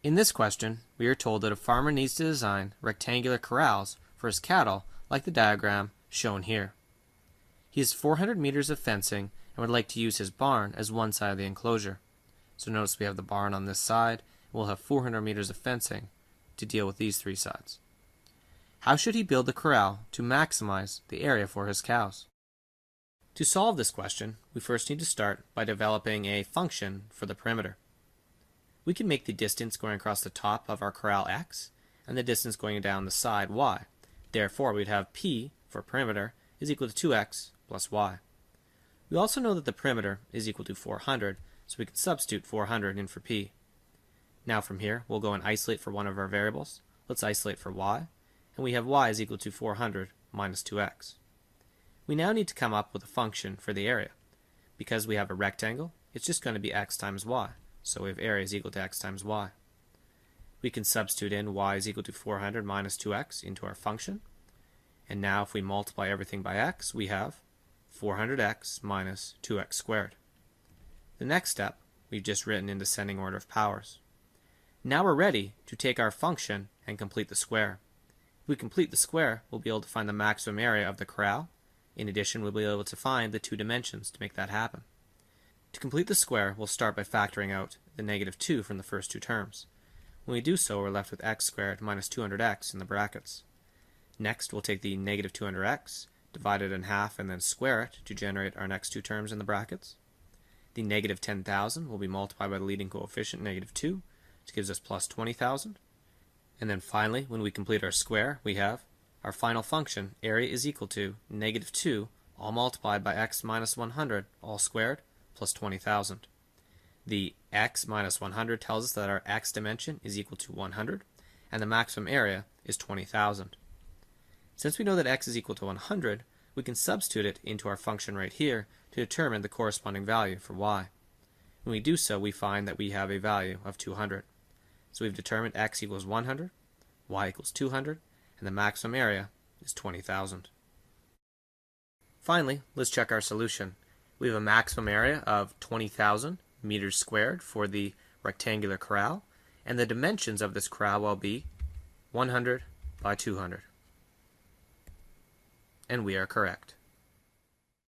In this question, we are told that a farmer needs to design rectangular corrals for his cattle like the diagram shown here. He has 400 meters of fencing and would like to use his barn as one side of the enclosure. So notice we have the barn on this side, and we'll have 400 meters of fencing to deal with these three sides. How should he build the corral to maximize the area for his cows? To solve this question, we first need to start by developing a function for the perimeter. We can make the distance going across the top of our corral x and the distance going down the side y. Therefore, we'd have p for perimeter is equal to 2x plus y. We also know that the perimeter is equal to 400, so we can substitute 400 in for p. Now from here, we'll go and isolate for one of our variables. Let's isolate for y, and we have y is equal to 400 minus 2x. We now need to come up with a function for the area. Because we have a rectangle, it's just going to be x times y. So we have area is equal to x times y. We can substitute in y is equal to 400 minus 2x into our function. And now if we multiply everything by x, we have 400x minus 2x squared. The next step, we've just written in descending order of powers. Now we're ready to take our function and complete the square. If we complete the square, we'll be able to find the maximum area of the corral. In addition, we'll be able to find the two dimensions to make that happen. To complete the square, we'll start by factoring out the negative 2 from the first two terms. When we do so, we're left with x squared minus 200x in the brackets. Next, we'll take the negative 200x, divide it in half, and then square it to generate our next two terms in the brackets. The negative 10,000 will be multiplied by the leading coefficient, negative 2, which gives us plus 20,000. And then finally, when we complete our square, we have our final function, area is equal to negative 2, all multiplied by x minus 100, all squared, plus 20,000. The x minus 100 tells us that our x dimension is equal to 100, and the maximum area is 20,000. Since we know that x is equal to 100, we can substitute it into our function right here to determine the corresponding value for y. When we do so, we find that we have a value of 200. So we've determined x equals 100, y equals 200, and the maximum area is 20,000. Finally, let's check our solution. We have a maximum area of 20,000 meters squared for the rectangular corral, and the dimensions of this corral will be 100 by 200. And we are correct.